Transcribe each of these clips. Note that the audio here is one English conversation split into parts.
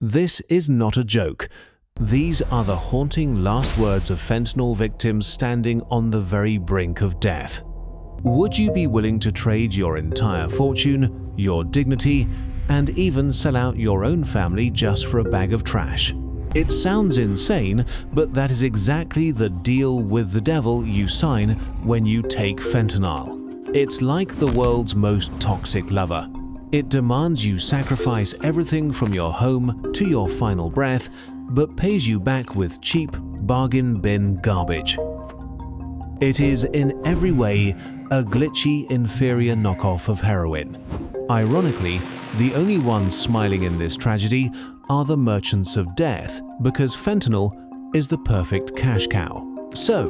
This is not a joke. These are the haunting last words of fentanyl victims standing on the very brink of death. Would you be willing to trade your entire fortune, your dignity, and even sell out your own family just for a bag of trash? It sounds insane, but that is exactly the deal with the devil you sign when you take fentanyl. It's like the world's most toxic lover. It demands you sacrifice everything from your home to your final breath, but pays you back with cheap, bargain bin garbage. It is in every way a glitchy, inferior knockoff of heroin. Ironically, the only ones smiling in this tragedy are the merchants of death, because fentanyl is the perfect cash cow. So,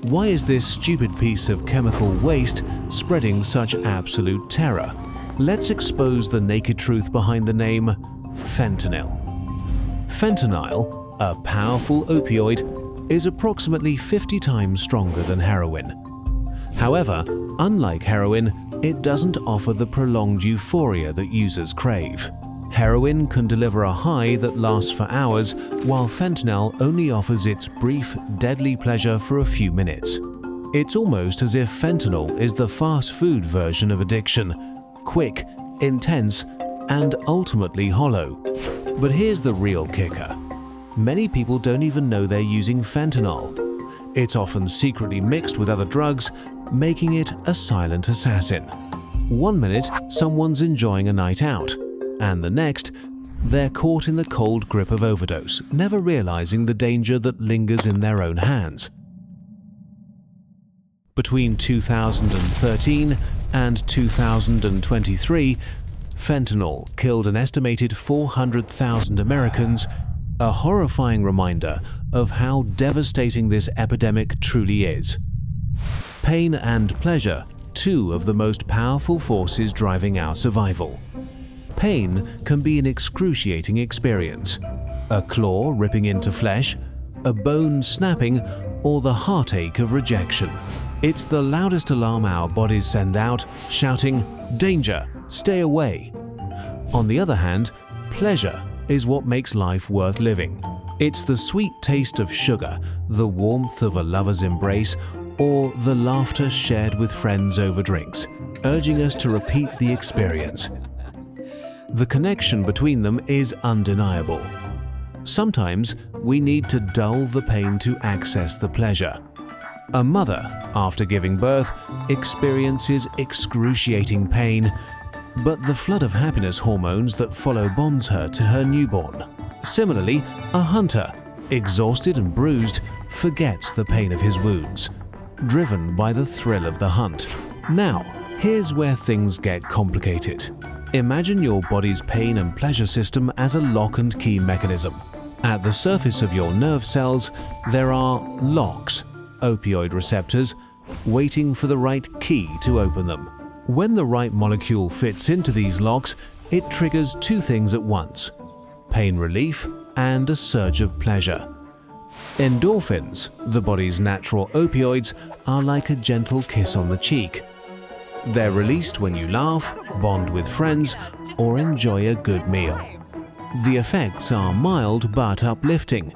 why is this stupid piece of chemical waste spreading such absolute terror? Let's expose the naked truth behind the name fentanyl. Fentanyl, a powerful opioid, is approximately 50 times stronger than heroin. However, unlike heroin, it doesn't offer the prolonged euphoria that users crave. Heroin can deliver a high that lasts for hours, while fentanyl only offers its brief, deadly pleasure for a few minutes. It's almost as if fentanyl is the fast food version of addiction: quick, intense, and ultimately hollow. But here's the real kicker. Many people don't even know they're using fentanyl. It's often secretly mixed with other drugs, making it a silent assassin. One minute, someone's enjoying a night out, and the next, they're caught in the cold grip of overdose, never realizing the danger that lingers in their own hands. Between 2013 and 2023, fentanyl killed an estimated 400,000 Americans, a horrifying reminder of how devastating this epidemic truly is. Pain and pleasure, two of the most powerful forces driving our survival. Pain can be an excruciating experience: a claw ripping into flesh, a bone snapping, or the heartache of rejection. It's the loudest alarm our bodies send out, shouting, "Danger! Stay away!" On the other hand, pleasure is what makes life worth living. It's the sweet taste of sugar, the warmth of a lover's embrace, or the laughter shared with friends over drinks, urging us to repeat the experience. The connection between them is undeniable. Sometimes we need to dull the pain to access the pleasure. A mother, after giving birth, experiences excruciating pain, but the flood of happiness hormones that follow bonds her to her newborn. Similarly, a hunter, exhausted and bruised, forgets the pain of his wounds, driven by the thrill of the hunt. Now, here's where things get complicated. Imagine your body's pain and pleasure system as a lock and key mechanism. At the surface of your nerve cells, there are locks, opioid receptors, waiting for the right key to open them. When the right molecule fits into these locks, it triggers two things at once: pain relief and a surge of pleasure. Endorphins, the body's natural opioids, are like a gentle kiss on the cheek. They're released when you laugh, bond with friends, or enjoy a good meal. The effects are mild but uplifting.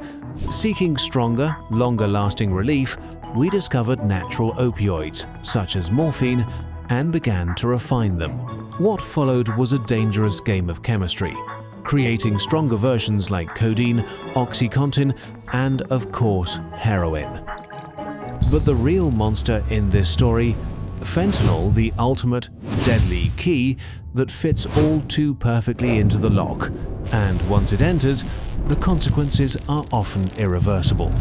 Seeking stronger, longer-lasting relief, we discovered natural opioids, such as morphine, and began to refine them. What followed was a dangerous game of chemistry, creating stronger versions like codeine, OxyContin, and, of course, heroin. But the real monster in this story: fentanyl, the ultimate, deadly key that fits all too perfectly into the lock, and once it enters, the consequences are often irreversible.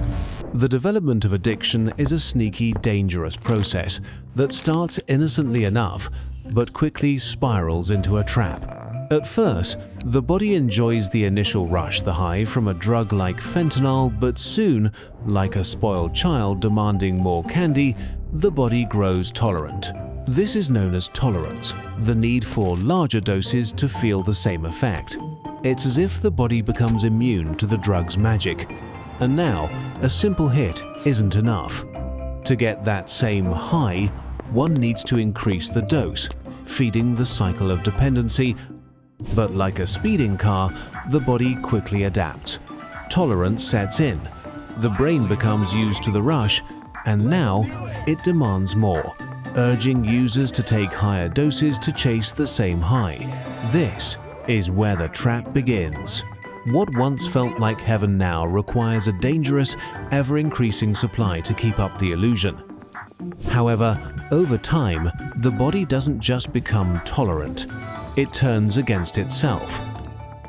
The development of addiction is a sneaky, dangerous process that starts innocently enough, but quickly spirals into a trap. At first, the body enjoys the initial rush, the high from a drug like fentanyl, but soon, like a spoiled child demanding more candy, the body grows tolerant. This is known as tolerance, the need for larger doses to feel the same effect. It's as if the body becomes immune to the drug's magic. And now, a simple hit isn't enough. To get that same high, one needs to increase the dose, feeding the cycle of dependency. But like a speeding car, the body quickly adapts. Tolerance sets in. The brain becomes used to the rush, and now it demands more, urging users to take higher doses to chase the same high. This is where the trap begins. What once felt like heaven now requires a dangerous, ever-increasing supply to keep up the illusion. However, over time, the body doesn't just become tolerant, it turns against itself.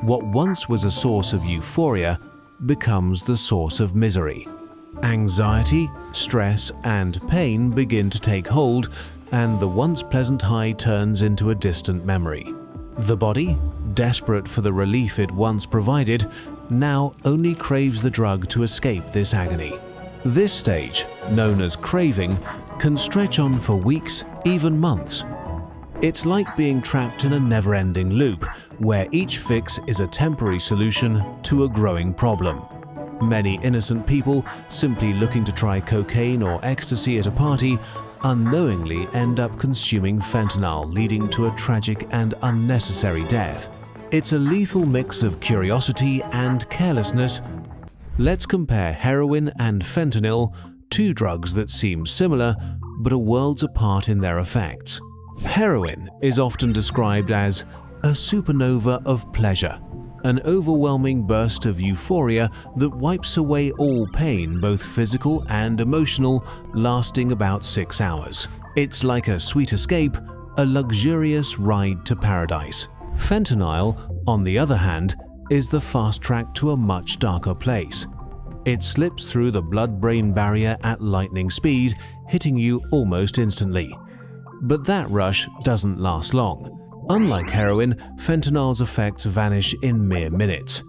What once was a source of euphoria becomes the source of misery. Anxiety, stress, and pain begin to take hold, and the once pleasant high turns into a distant memory. The body, desperate for the relief it once provided, now only craves the drug to escape this agony. This stage, known as craving, can stretch on for weeks, even months. It's like being trapped in a never-ending loop, where each fix is a temporary solution to a growing problem. Many innocent people, simply looking to try cocaine or ecstasy at a party, unknowingly end up consuming fentanyl, leading to a tragic and unnecessary death. It's a lethal mix of curiosity and carelessness. Let's compare heroin and fentanyl, two drugs that seem similar but are worlds apart in their effects. Heroin is often described as a supernova of pleasure, an overwhelming burst of euphoria that wipes away all pain, both physical and emotional, lasting about 6 hours. It's like a sweet escape, a luxurious ride to paradise. Fentanyl, on the other hand, is the fast track to a much darker place. It slips through the blood-brain barrier at lightning speed, hitting you almost instantly. But that rush doesn't last long. Unlike heroin, fentanyl's effects vanish in mere minutes.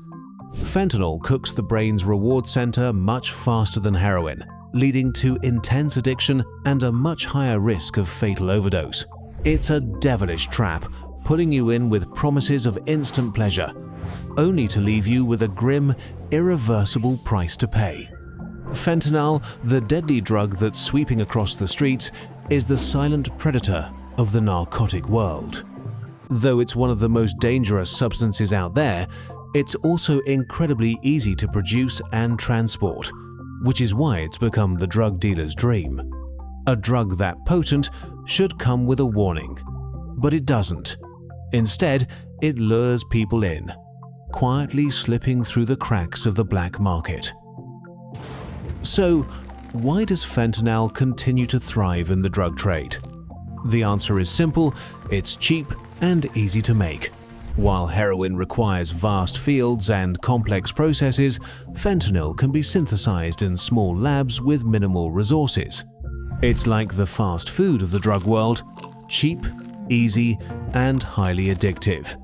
Fentanyl cooks the brain's reward center much faster than heroin, leading to intense addiction and a much higher risk of fatal overdose. It's a devilish trap, pulling you in with promises of instant pleasure, only to leave you with a grim, irreversible price to pay. Fentanyl, the deadly drug that's sweeping across the streets, is the silent predator of the narcotic world. Though it's one of the most dangerous substances out there, it's also incredibly easy to produce and transport, which is why it's become the drug dealer's dream. A drug that potent should come with a warning, but it doesn't. Instead, it lures people in, quietly slipping through the cracks of the black market. So, why does fentanyl continue to thrive in the drug trade? The answer is simple: it's cheap and easy to make. While heroin requires vast fields and complex processes, fentanyl can be synthesized in small labs with minimal resources. It's like the fast food of the drug world: cheap, easy, and highly addictive.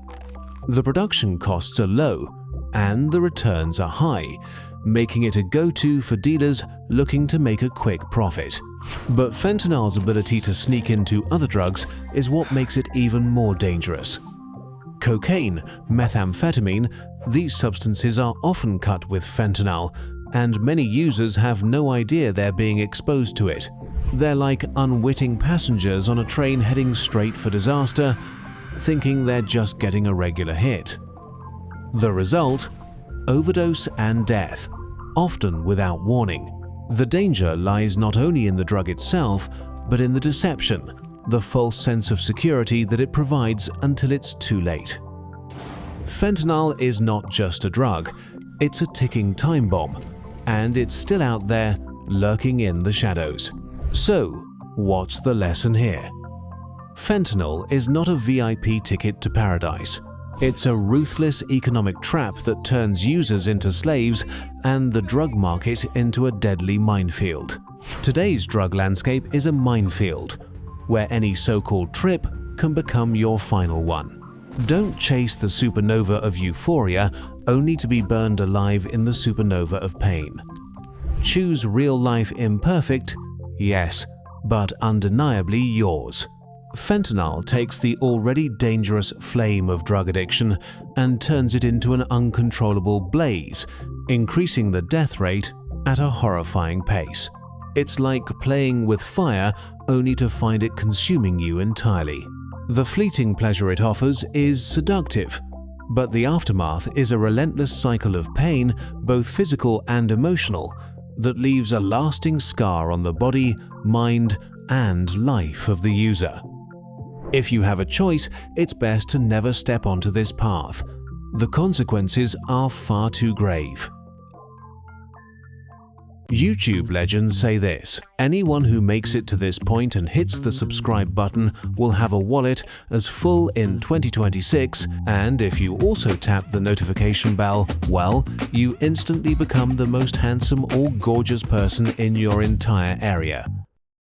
The production costs are low, and the returns are high, making it a go-to for dealers looking to make a quick profit. But fentanyl's ability to sneak into other drugs is what makes it even more dangerous. Cocaine, methamphetamine, these substances are often cut with fentanyl, and many users have no idea they're being exposed to it. They're like unwitting passengers on a train heading straight for disaster, thinking they're just getting a regular hit. The result? Overdose and death, often without warning. The danger lies not only in the drug itself, but in the deception, the false sense of security that it provides until it's too late. Fentanyl is not just a drug, it's a ticking time bomb, and it's still out there, lurking in the shadows. So, what's the lesson here? Fentanyl is not a VIP ticket to paradise. It's a ruthless economic trap that turns users into slaves and the drug market into a deadly minefield. Today's drug landscape is a minefield, where any so-called trip can become your final one. Don't chase the supernova of euphoria only to be burned alive in the supernova of pain. Choose real life imperfect, yes, but undeniably yours. Fentanyl takes the already dangerous flame of drug addiction and turns it into an uncontrollable blaze, increasing the death rate at a horrifying pace. It's like playing with fire only to find it consuming you entirely. The fleeting pleasure it offers is seductive, But the aftermath is a relentless cycle of pain, both physical and emotional, that leaves a lasting scar on the body, mind, and life of the user. If you have a choice, it's best to never step onto this path. The consequences are far too grave. YouTube legends say this: anyone who makes it to this point and hits the subscribe button will have a wallet as full in 2026, and if you also tap the notification bell, well, you instantly become the most handsome or gorgeous person in your entire area.